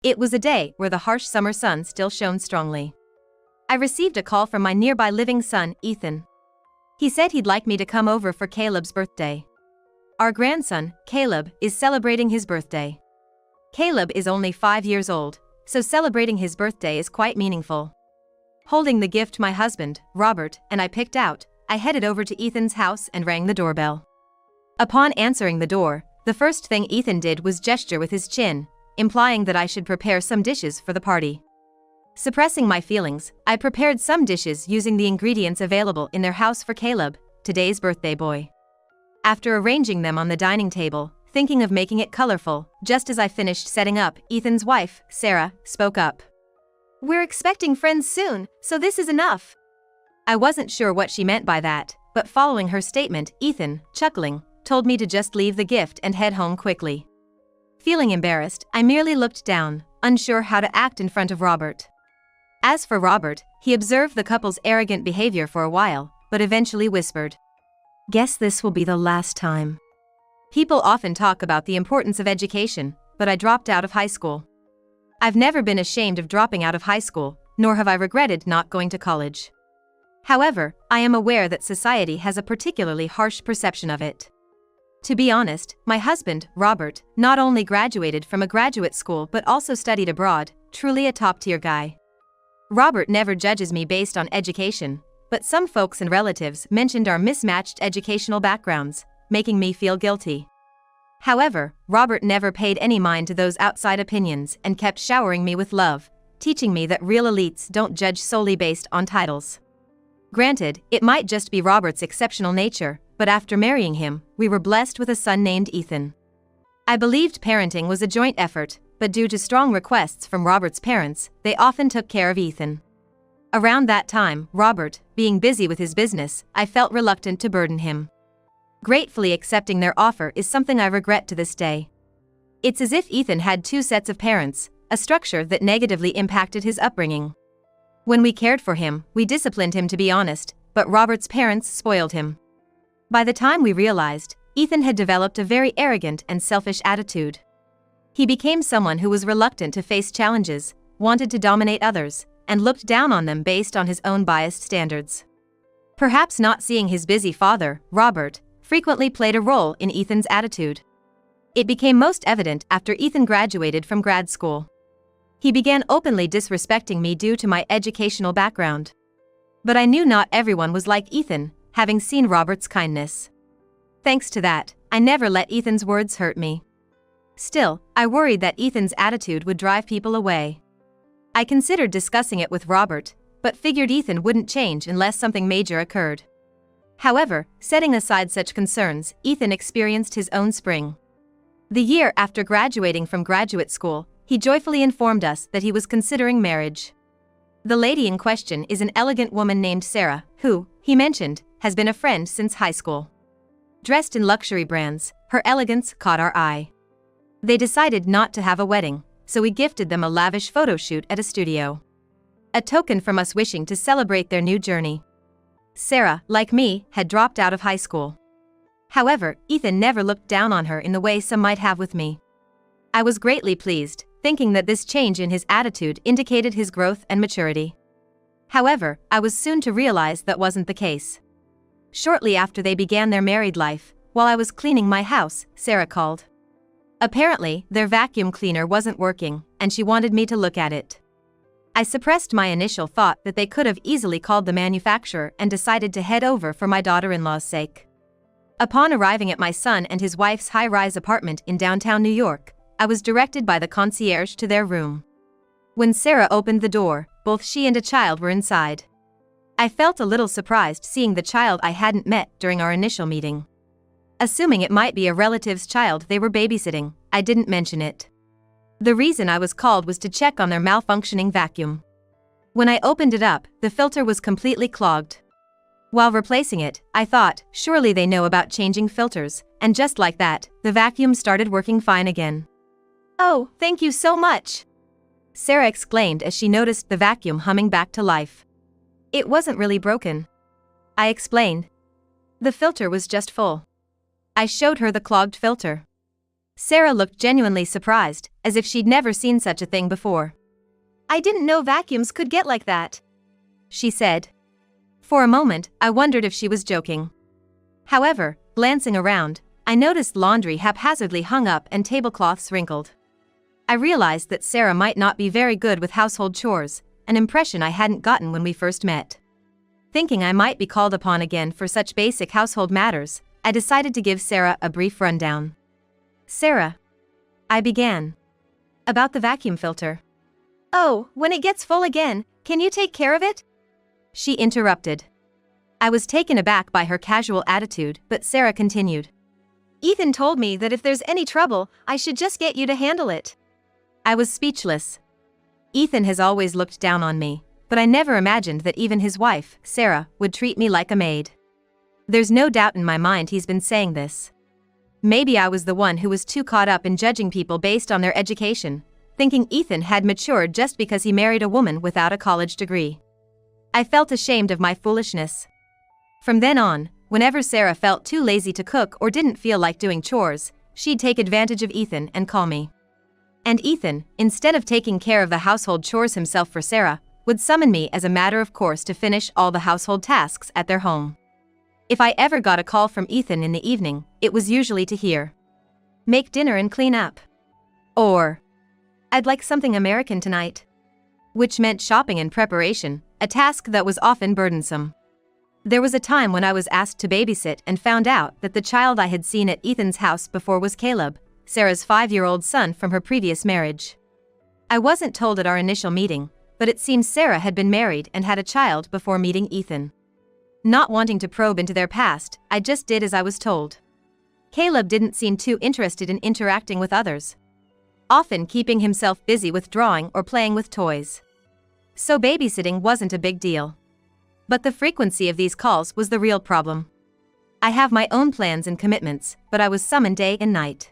It was a day where the harsh summer sun still shone strongly. I received a call from my nearby living son, Ethan. He said he'd like me to come over for Caleb's birthday. Our grandson, Caleb, is celebrating his birthday. Caleb is only 5 years old, so celebrating his birthday is quite meaningful. Holding the gift my husband, Robert, and I picked out, I headed over to Ethan's house and rang the doorbell. Upon answering the door, the first thing Ethan did was gesture with his chin, implying that I should prepare some dishes for the party. Suppressing my feelings, I prepared some dishes using the ingredients available in their house for Caleb, today's birthday boy. After arranging them on the dining table, thinking of making it colorful, just as I finished setting up, Ethan's wife, Sarah, spoke up. "We're expecting friends soon, so this is enough." I wasn't sure what she meant by that, but following her statement, Ethan, chuckling, told me to just leave the gift and head home quickly. Feeling embarrassed, I merely looked down, unsure how to act in front of Robert. As for Robert, he observed the couple's arrogant behavior for a while, but eventually whispered, "Guess this will be the last time." People often talk about the importance of education, but I dropped out of high school. I've never been ashamed of dropping out of high school, nor have I regretted not going to college. However, I am aware that society has a particularly harsh perception of it. To be honest, my husband, Robert, not only graduated from a graduate school but also studied abroad, truly a top-tier guy. Robert never judges me based on education, but some folks and relatives mentioned our mismatched educational backgrounds, making me feel guilty. However, Robert never paid any mind to those outside opinions and kept showering me with love, teaching me that real elites don't judge solely based on titles. Granted, it might just be Robert's exceptional nature, but after marrying him, we were blessed with a son named Ethan. I believed parenting was a joint effort, but due to strong requests from Robert's parents, they often took care of Ethan. Around that time, Robert, being busy with his business, I felt reluctant to burden him. Gratefully accepting their offer is something I regret to this day. It's as if Ethan had two sets of parents, a structure that negatively impacted his upbringing. When we cared for him, we disciplined him to be honest, but Robert's parents spoiled him. By the time we realized, Ethan had developed a very arrogant and selfish attitude. He became someone who was reluctant to face challenges, wanted to dominate others, and looked down on them based on his own biased standards. Perhaps not seeing his busy father, Robert, frequently played a role in Ethan's attitude. It became most evident after Ethan graduated from grad school. He began openly disrespecting me due to my educational background. But I knew not everyone was like Ethan, having seen Robert's kindness. Thanks to that, I never let Ethan's words hurt me. Still, I worried that Ethan's attitude would drive people away. I considered discussing it with Robert, but figured Ethan wouldn't change unless something major occurred. However, setting aside such concerns, Ethan experienced his own spring. The year after graduating from graduate school, he joyfully informed us that he was considering marriage. The lady in question is an elegant woman named Sarah, who, he mentioned, has been a friend since high school. Dressed in luxury brands, her elegance caught our eye. They decided not to have a wedding, so we gifted them a lavish photo shoot at a studio. A token from us wishing to celebrate their new journey. Sarah, like me, had dropped out of high school. However, Ethan never looked down on her in the way some might have with me. I was greatly pleased, thinking that this change in his attitude indicated his growth and maturity. However, I was soon to realize that wasn't the case. Shortly after they began their married life, while I was cleaning my house, Sarah called. Apparently, their vacuum cleaner wasn't working, and she wanted me to look at it. I suppressed my initial thought that they could have easily called the manufacturer and decided to head over for my daughter-in-law's sake. Upon arriving at my son and his wife's high-rise apartment in downtown New York, I was directed by the concierge to their room. When Sarah opened the door, both she and a child were inside. I felt a little surprised seeing the child I hadn't met during our initial meeting. Assuming it might be a relative's child they were babysitting, I didn't mention it. The reason I was called was to check on their malfunctioning vacuum. When I opened it up, the filter was completely clogged. While replacing it, I thought, surely they know about changing filters, and just like that, the vacuum started working fine again. "Oh, thank you so much," Sarah exclaimed as she noticed the vacuum humming back to life. "It wasn't really broken," I explained. "The filter was just full." I showed her the clogged filter. Sarah looked genuinely surprised, as if she'd never seen such a thing before. "I didn't know vacuums could get like that," she said. For a moment, I wondered if she was joking. However, glancing around, I noticed laundry haphazardly hung up and tablecloths wrinkled. I realized that Sarah might not be very good with household chores, an impression I hadn't gotten when we first met. Thinking I might be called upon again for such basic household matters, I decided to give Sarah a brief rundown. "Sarah," I began. "About the vacuum filter." "Oh, when it gets full again, can you take care of it?" she interrupted. I was taken aback by her casual attitude, but Sarah continued. "Ethan told me that if there's any trouble, I should just get you to handle it." I was speechless. Ethan has always looked down on me, but I never imagined that even his wife, Sarah, would treat me like a maid. There's no doubt in my mind he's been saying this. Maybe I was the one who was too caught up in judging people based on their education, thinking Ethan had matured just because he married a woman without a college degree. I felt ashamed of my foolishness. From then on, whenever Sarah felt too lazy to cook or didn't feel like doing chores, she'd take advantage of Ethan and call me. And Ethan, instead of taking care of the household chores himself for Sarah, would summon me as a matter of course to finish all the household tasks at their home. If I ever got a call from Ethan in the evening, it was usually to hear, "Make dinner and clean up." Or, "I'd like something American tonight." Which meant shopping and preparation, a task that was often burdensome. There was a time when I was asked to babysit and found out that the child I had seen at Ethan's house before was Caleb, Sarah's 5-year-old son from her previous marriage. I wasn't told at our initial meeting, but it seems Sarah had been married and had a child before meeting Ethan. Not wanting to probe into their past, I just did as I was told. Caleb didn't seem too interested in interacting with others, often keeping himself busy with drawing or playing with toys. So babysitting wasn't a big deal. But the frequency of these calls was the real problem. I have my own plans and commitments, but I was summoned day and night.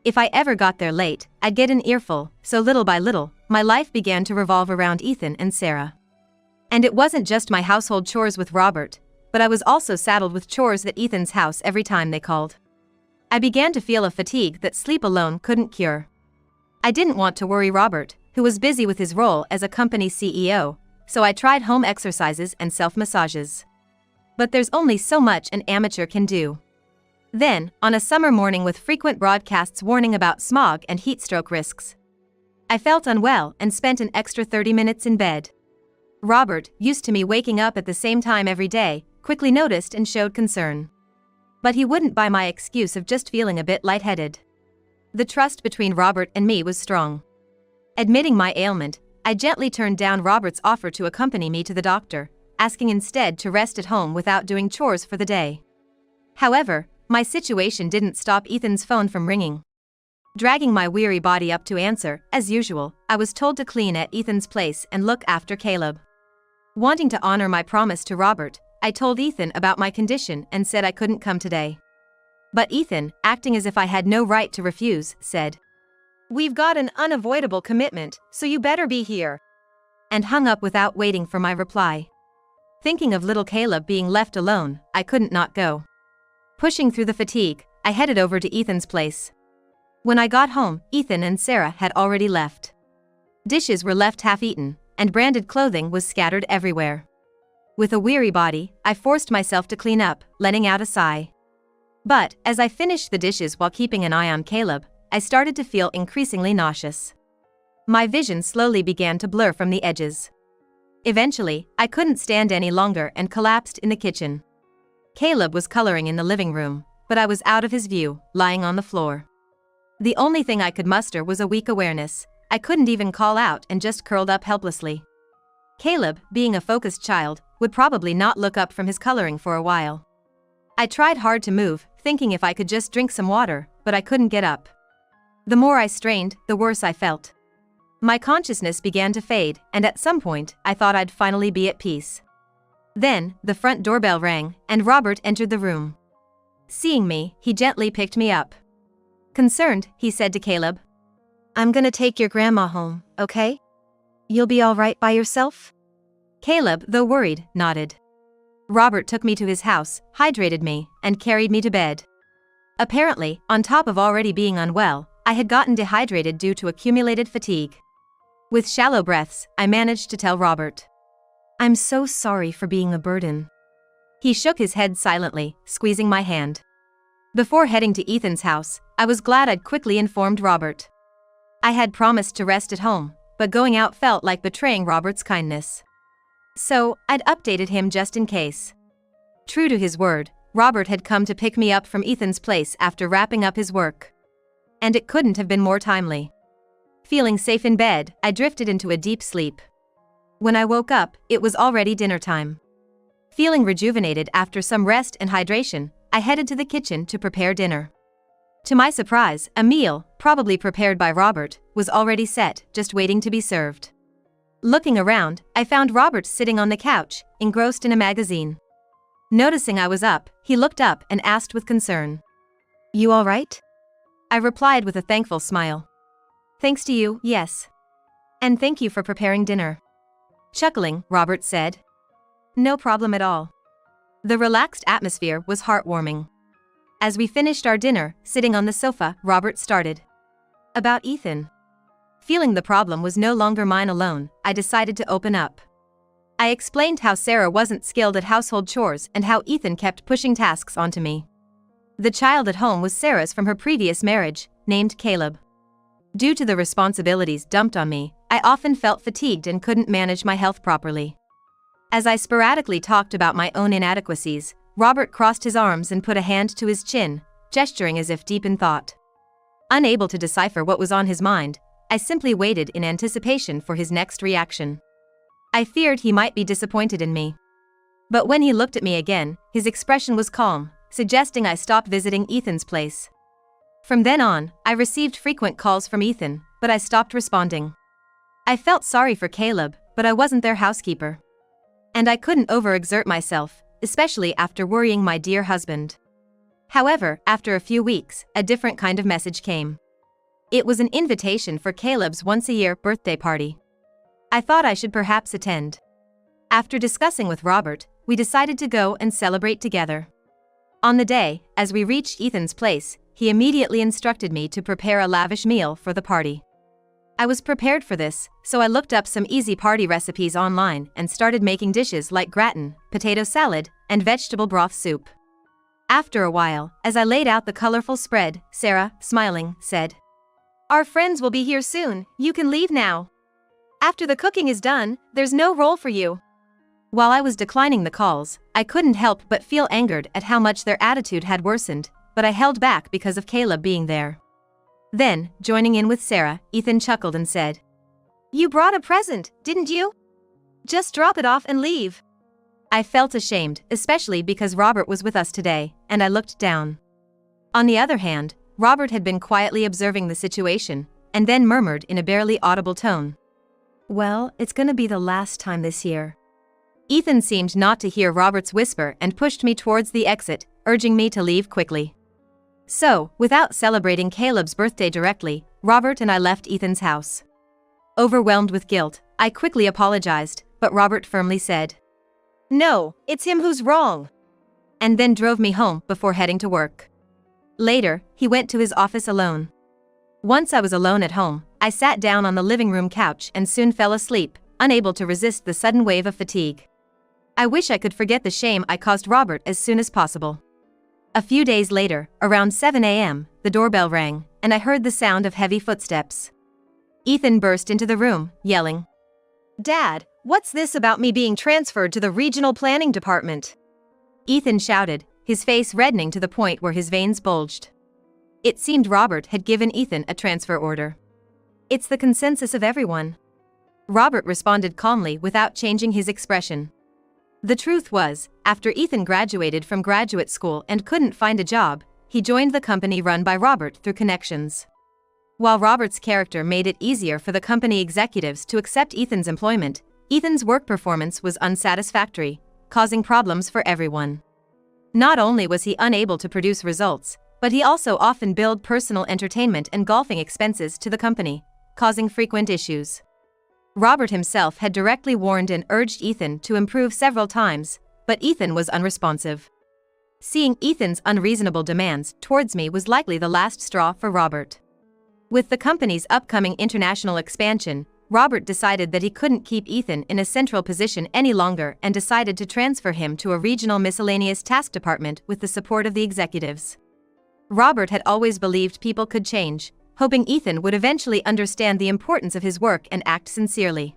If I ever got there late, I'd get an earful, so little by little, my life began to revolve around Ethan and Sarah. And it wasn't just my household chores with Robert, but I was also saddled with chores at Ethan's house every time they called. I began to feel a fatigue that sleep alone couldn't cure. I didn't want to worry Robert, who was busy with his role as a company CEO, so I tried home exercises and self-massages. But there's only so much an amateur can do. Then, on a summer morning with frequent broadcasts warning about smog and heat stroke risks, I felt unwell and spent an extra 30 minutes in bed. Robert, used to me waking up at the same time every day, quickly noticed and showed concern. But he wouldn't buy my excuse of just feeling a bit lightheaded. The trust between Robert and me was strong. Admitting my ailment, I gently turned down Robert's offer to accompany me to the doctor, asking instead to rest at home without doing chores for the day. However, my situation didn't stop Ethan's phone from ringing. Dragging my weary body up to answer, as usual, I was told to clean at Ethan's place and look after Caleb. Wanting to honor my promise to Robert, I told Ethan about my condition and said I couldn't come today. But Ethan, acting as if I had no right to refuse, said, "We've got an unavoidable commitment, so you better be here," and hung up without waiting for my reply. Thinking of little Caleb being left alone, I couldn't not go. Pushing through the fatigue, I headed over to Ethan's place. When I got home, Ethan and Sarah had already left. Dishes were left half-eaten, and branded clothing was scattered everywhere. With a weary body, I forced myself to clean up, letting out a sigh. But, as I finished the dishes while keeping an eye on Caleb, I started to feel increasingly nauseous. My vision slowly began to blur from the edges. Eventually, I couldn't stand any longer and collapsed in the kitchen. Caleb was coloring in the living room, but I was out of his view, lying on the floor. The only thing I could muster was a weak awareness. I couldn't even call out and just curled up helplessly. Caleb, being a focused child, would probably not look up from his coloring for a while. I tried hard to move, thinking if I could just drink some water, but I couldn't get up. The more I strained, the worse I felt. My consciousness began to fade, and at some point, I thought I'd finally be at peace. Then, the front doorbell rang, and Robert entered the room. Seeing me, he gently picked me up. Concerned, he said to Caleb, "I'm gonna take your grandma home, okay? You'll be all right by yourself?" Caleb, though worried, nodded. Robert took me to his house, hydrated me, and carried me to bed. Apparently, on top of already being unwell, I had gotten dehydrated due to accumulated fatigue. With shallow breaths, I managed to tell Robert, "I'm so sorry for being a burden." He shook his head silently, squeezing my hand. Before heading to Ethan's house, I was glad I'd quickly informed Robert. I had promised to rest at home, but going out felt like betraying Robert's kindness. So, I'd updated him just in case. True to his word, Robert had come to pick me up from Ethan's place after wrapping up his work. And it couldn't have been more timely. Feeling safe in bed, I drifted into a deep sleep. When I woke up, it was already dinner time. Feeling rejuvenated after some rest and hydration, I headed to the kitchen to prepare dinner. To my surprise, a meal, probably prepared by Robert, was already set, just waiting to be served. Looking around, I found Robert sitting on the couch, engrossed in a magazine. Noticing I was up, he looked up and asked with concern, "You all right?" I replied with a thankful smile. "Thanks to you, yes. And thank you for preparing dinner." Chuckling, Robert said, "No problem at all." The relaxed atmosphere was heartwarming. As we finished our dinner, sitting on the sofa, Robert started. "About Ethan." Feeling the problem was no longer mine alone, I decided to open up. I explained how Sarah wasn't skilled at household chores and how Ethan kept pushing tasks onto me. The child at home was Sarah's from her previous marriage, named Caleb. Due to the responsibilities dumped on me, I often felt fatigued and couldn't manage my health properly. As I sporadically talked about my own inadequacies, Robert crossed his arms and put a hand to his chin, gesturing as if deep in thought. Unable to decipher what was on his mind, I simply waited in anticipation for his next reaction. I feared he might be disappointed in me. But when he looked at me again, his expression was calm, suggesting I stop visiting Ethan's place. From then on, I received frequent calls from Ethan, but I stopped responding. I felt sorry for Caleb, but I wasn't their housekeeper. And I couldn't overexert myself, especially after worrying my dear husband. However, after a few weeks, a different kind of message came. It was an invitation for Caleb's once-a-year birthday party. I thought I should perhaps attend. After discussing with Robert, we decided to go and celebrate together. On the day, as we reached Ethan's place, he immediately instructed me to prepare a lavish meal for the party. I was prepared for this, so I looked up some easy party recipes online and started making dishes like gratin, potato salad, and vegetable broth soup. After a while, as I laid out the colorful spread, Sarah, smiling, said, "Our friends will be here soon, you can leave now. After the cooking is done, there's no role for you." While I was declining the calls, I couldn't help but feel angered at how much their attitude had worsened, but I held back because of Caleb being there. Then, joining in with Sarah, Ethan chuckled and said, "You brought a present, didn't you? Just drop it off and leave." I felt ashamed, especially because Robert was with us today, and I looked down. On the other hand, Robert had been quietly observing the situation, and then murmured in a barely audible tone, "Well, it's gonna be the last time this year." Ethan seemed not to hear Robert's whisper and pushed me towards the exit, urging me to leave quickly. So, without celebrating Caleb's birthday directly, Robert and I left Ethan's house. Overwhelmed with guilt, I quickly apologized, but Robert firmly said, "No, it's him who's wrong," and then drove me home before heading to work. Later, he went to his office alone. Once I was alone at home, I sat down on the living room couch and soon fell asleep, unable to resist the sudden wave of fatigue. I wish I could forget the shame I caused Robert as soon as possible. A few days later, around 7 a.m., the doorbell rang, and I heard the sound of heavy footsteps. Ethan burst into the room, yelling, "Dad, what's this about me being transferred to the regional planning department?" Ethan shouted, his face reddening to the point where his veins bulged. It seemed Robert had given Ethan a transfer order. "It's the consensus of everyone." Robert responded calmly without changing his expression. The truth was, after Ethan graduated from graduate school and couldn't find a job, he joined the company run by Robert through connections. While Robert's character made it easier for the company executives to accept Ethan's employment, Ethan's work performance was unsatisfactory, causing problems for everyone. Not only was he unable to produce results, but he also often billed personal entertainment and golfing expenses to the company, causing frequent issues. Robert himself had directly warned and urged Ethan to improve several times, but Ethan was unresponsive. Seeing Ethan's unreasonable demands towards me was likely the last straw for Robert. With the company's upcoming international expansion, Robert decided that he couldn't keep Ethan in a central position any longer and decided to transfer him to a regional miscellaneous task department with the support of the executives. Robert had always believed people could change, hoping Ethan would eventually understand the importance of his work and act sincerely.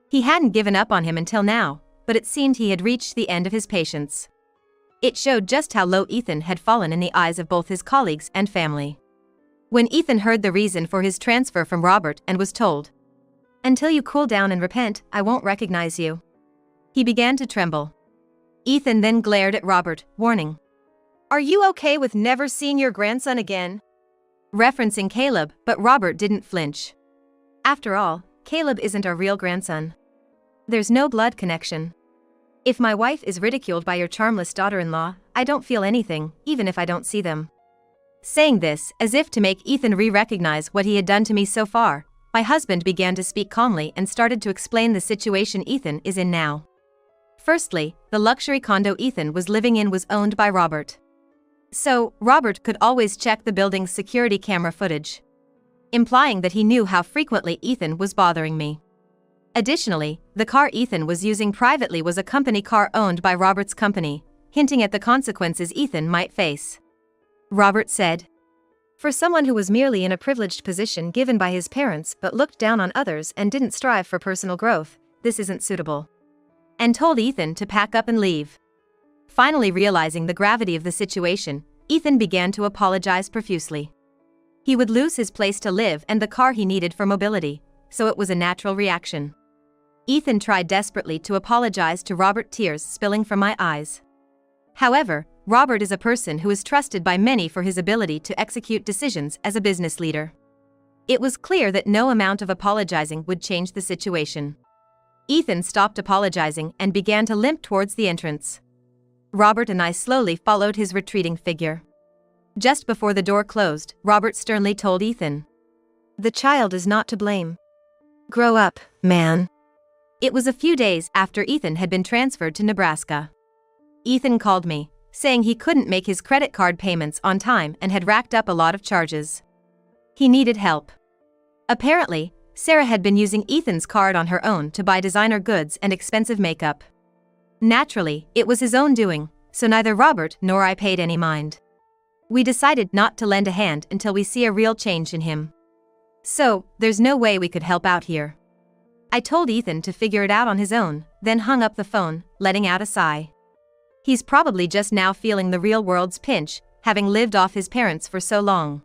He hadn't given up on him until now, but it seemed he had reached the end of his patience. It showed just how low Ethan had fallen in the eyes of both his colleagues and family. When Ethan heard the reason for his transfer from Robert and was told, "Until you cool down and repent, I won't recognize you," he began to tremble. Ethan then glared at Robert, warning, "Are you okay with never seeing your grandson again?" Referencing Caleb, but Robert didn't flinch. After all, Caleb isn't our real grandson. There's no blood connection. If my wife is ridiculed by your charmless daughter-in-law, I don't feel anything, even if I don't see them. Saying this, as if to make Ethan re-recognize what he had done to me so far, my husband began to speak calmly and started to explain the situation Ethan is in now. Firstly, the luxury condo Ethan was living in was owned by Robert. So, Robert could always check the building's security camera footage, implying that he knew how frequently Ethan was bothering me. Additionally, the car Ethan was using privately was a company car owned by Robert's company, hinting at the consequences Ethan might face. Robert said, "For someone who was merely in a privileged position given by his parents but looked down on others and didn't strive for personal growth, this isn't suitable," and told Ethan to pack up and leave. Finally realizing the gravity of the situation, Ethan began to apologize profusely. He would lose his place to live and the car he needed for mobility, so it was a natural reaction. Ethan tried desperately to apologize to Robert, tears spilling from my eyes. However, Robert is a person who is trusted by many for his ability to execute decisions as a business leader. It was clear that no amount of apologizing would change the situation. Ethan stopped apologizing and began to limp towards the entrance. Robert and I slowly followed his retreating figure. Just before the door closed, Robert sternly told Ethan, "The child is not to blame. Grow up, man." It was a few days after Ethan had been transferred to Nebraska. Ethan called me, saying he couldn't make his credit card payments on time and had racked up a lot of charges. He needed help. Apparently, Sarah had been using Ethan's card on her own to buy designer goods and expensive makeup. Naturally, it was his own doing, so neither Robert nor I paid any mind. We decided not to lend a hand until we see a real change in him. So, there's no way we could help out here. I told Ethan to figure it out on his own, then hung up the phone, letting out a sigh. He's probably just now feeling the real world's pinch, having lived off his parents for so long.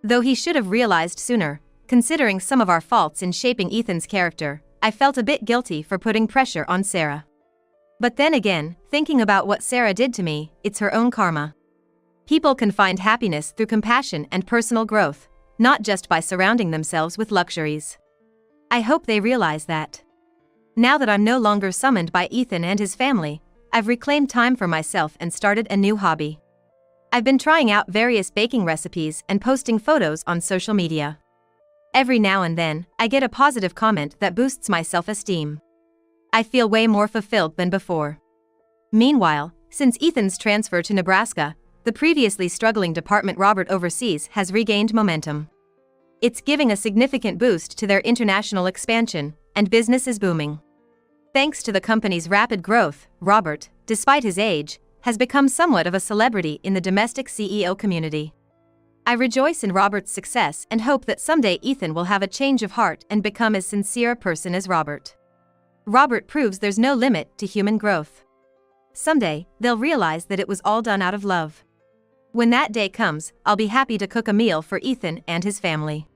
Though he should have realized sooner, considering some of our faults in shaping Ethan's character, I felt a bit guilty for putting pressure on Sarah. But then again, thinking about what Sarah did to me, it's her own karma. People can find happiness through compassion and personal growth, not just by surrounding themselves with luxuries. I hope they realize that. Now that I'm no longer summoned by Ethan and his family, I've reclaimed time for myself and started a new hobby. I've been trying out various baking recipes and posting photos on social media. Every now and then, I get a positive comment that boosts my self-esteem. I feel way more fulfilled than before. Meanwhile, since Ethan's transfer to Nebraska, the previously struggling department Robert oversees has regained momentum. It's giving a significant boost to their international expansion, and business is booming. Thanks to the company's rapid growth, Robert, despite his age, has become somewhat of a celebrity in the domestic CEO community. I rejoice in Robert's success and hope that someday Ethan will have a change of heart and become as sincere a person as Robert. Robert proves there's no limit to human growth. Someday, they'll realize that it was all done out of love. When that day comes, I'll be happy to cook a meal for Ethan and his family.